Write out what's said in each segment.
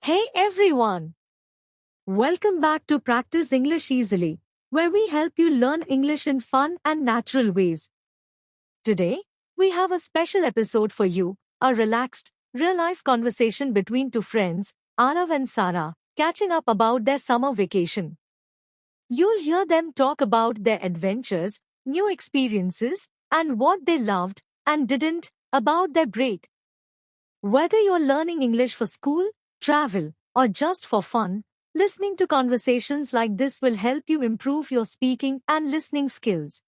Hey everyone! Welcome back to Practice English Easily, where we help you learn English in fun and natural ways. Today, we have a special episode for you, a relaxed, real-life conversation between two friends, Aarav and Sara, catching up about their summer vacation. You'll hear them talk about their adventures, new experiences, and what they loved and didn't about their break. Whether you're learning English for school, travel, or just for fun, listening to conversations like this will help you improve your speaking and listening skills.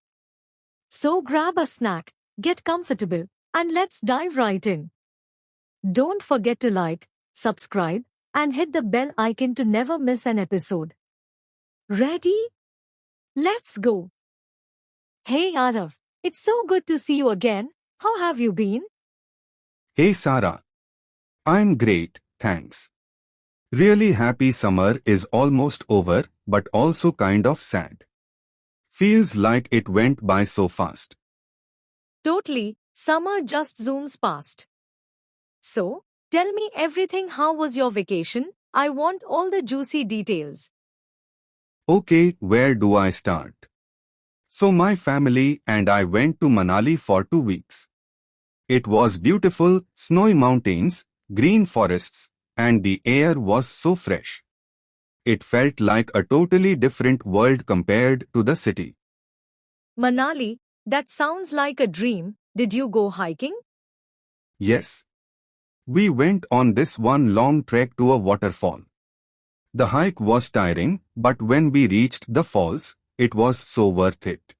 So grab a snack, get comfortable, and let's dive right in. Don't forget to like, subscribe, and hit the bell icon to never miss an episode. Ready? Let's go! Hey Arav, it's so good to see you again. How have you been? Hey Sara. I'm great, thanks. Really happy summer is almost over, but also kind of sad. Feels like it went by so fast. Totally, summer just zooms past. So, tell me everything. How was your vacation? I want all the juicy details. Okay, where do I start? So my family and I went to Manali for 2 weeks. It was beautiful, snowy mountains, green forests, and the air was so fresh. It felt like a totally different world compared to the city. Manali, that sounds like a dream. Did you go hiking? Yes. We went on this one long trek to a waterfall. The hike was tiring, but when we reached the falls, it was so worth it.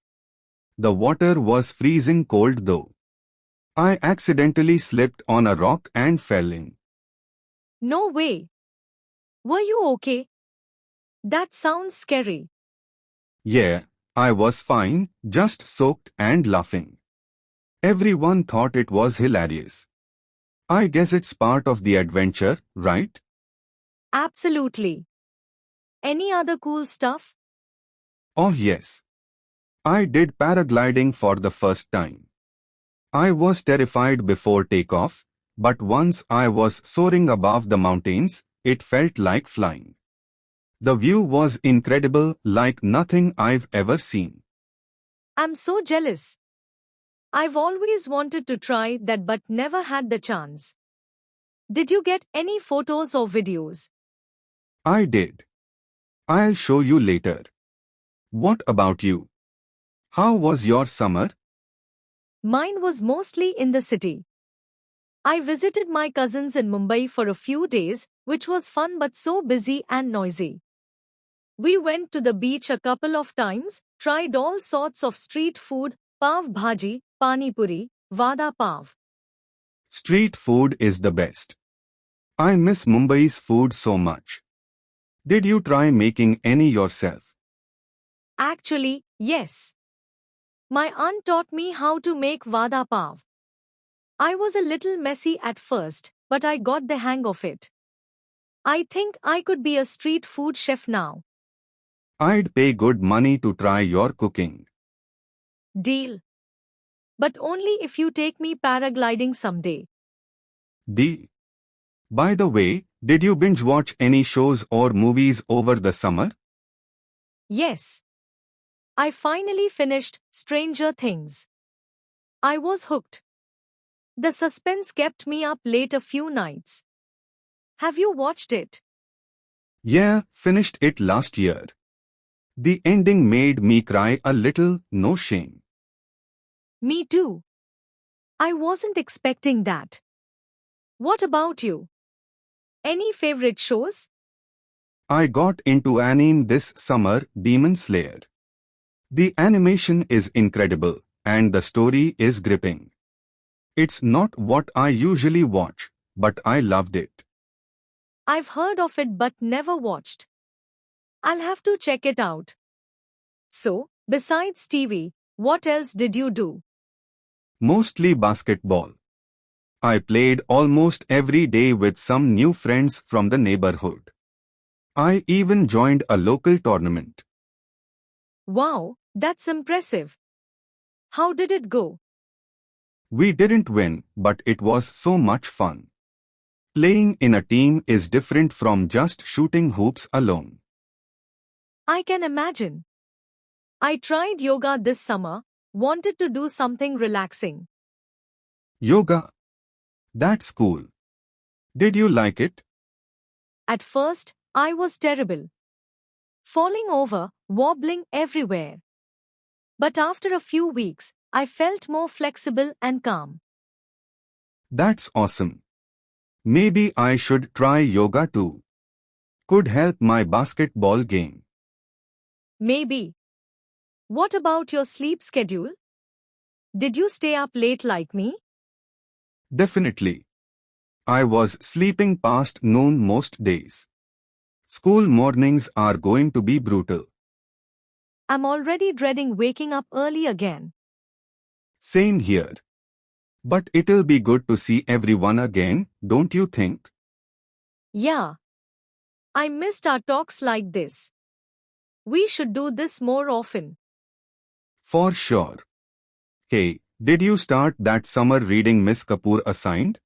The water was freezing cold though. I accidentally slipped on a rock and fell in. No way. Were you okay? That sounds scary. Yeah, I was fine, just soaked and laughing. Everyone thought it was hilarious. I guess it's part of the adventure, right? Absolutely. Any other cool stuff? Oh yes. I did paragliding for the first time. I was terrified before takeoff, but once I was soaring above the mountains, it felt like flying. The view was incredible, like nothing I've ever seen. I'm so jealous. I've always wanted to try that but never had the chance. Did you get any photos or videos? I did. I'll show you later. What about you? How was your summer? Mine was mostly in the city. I visited my cousins in Mumbai for a few days, which was fun but so busy and noisy. We went to the beach a couple of times, tried all sorts of street food, pav bhaji, pani puri, vada pav. Street food is the best. I miss Mumbai's food so much. Did you try making any yourself? Actually, yes. My aunt taught me how to make vada pav. I was a little messy at first, but I got the hang of it. I think I could be a street food chef now. I'd pay good money to try your cooking. Deal. But only if you take me paragliding someday. D. By the way, did you binge watch any shows or movies over the summer? Yes. I finally finished Stranger Things. I was hooked. The suspense kept me up late a few nights. Have you watched it? Yeah, finished it last year. The ending made me cry a little, no shame. Me too. I wasn't expecting that. What about you? Any favorite shows? I got into anime this summer, Demon Slayer. The animation is incredible, and the story is gripping. It's not what I usually watch, but I loved it. I've heard of it but never watched. I'll have to check it out. So, besides TV, what else did you do? Mostly basketball. I played almost every day with some new friends from the neighborhood. I even joined a local tournament. Wow, that's impressive. How did it go? We didn't win, but it was so much fun. Playing in a team is different from just shooting hoops alone. I can imagine. I tried yoga this summer, wanted to do something relaxing. Yoga. That's cool. Did you like it? At first, I was terrible. Falling over, wobbling everywhere. But after a few weeks, I felt more flexible and calm. That's awesome. Maybe I should try yoga too. Could help my basketball game. Maybe. What about your sleep schedule? Did you stay up late like me? Definitely. I was sleeping past noon most days. School mornings are going to be brutal. I'm already dreading waking up early again. Same here. But it'll be good to see everyone again, don't you think? Yeah. I missed our talks like this. We should do this more often. For sure. Hey, did you start that summer reading Miss Kapoor assigned?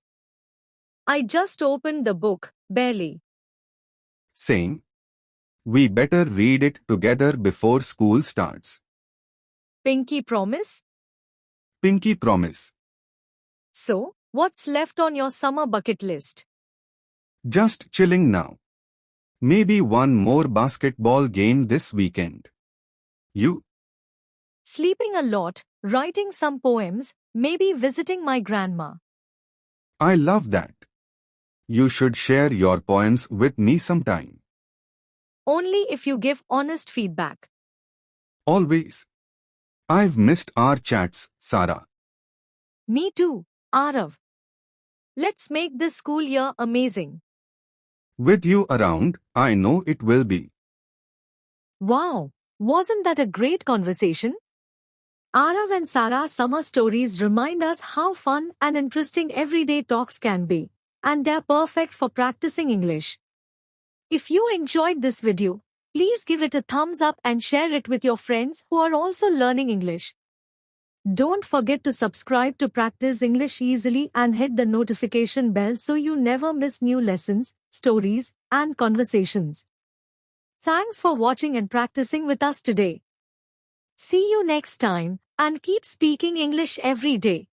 I just opened the book, barely. Same. We better read it together before school starts. Pinky promise? Pinky promise. So, what's left on your summer bucket list? Just chilling now. Maybe one more basketball game this weekend. You? Sleeping a lot, writing some poems, maybe visiting my grandma. I love that. You should share your poems with me sometime. Only if you give honest feedback. Always. I've missed our chats, Sara. Me too, Aarav. Let's make this school year amazing. With you around, I know it will be. Wow, wasn't that a great conversation? Aarav and Sara summer stories remind us how fun and interesting everyday talks can be, and they're perfect for practicing English. If you enjoyed this video, please give it a thumbs up and share it with your friends who are also learning English. Don't forget to subscribe to Practice English Easily and hit the notification bell so you never miss new lessons, stories, and conversations. Thanks for watching and practicing with us today. See you next time, and keep speaking English every day.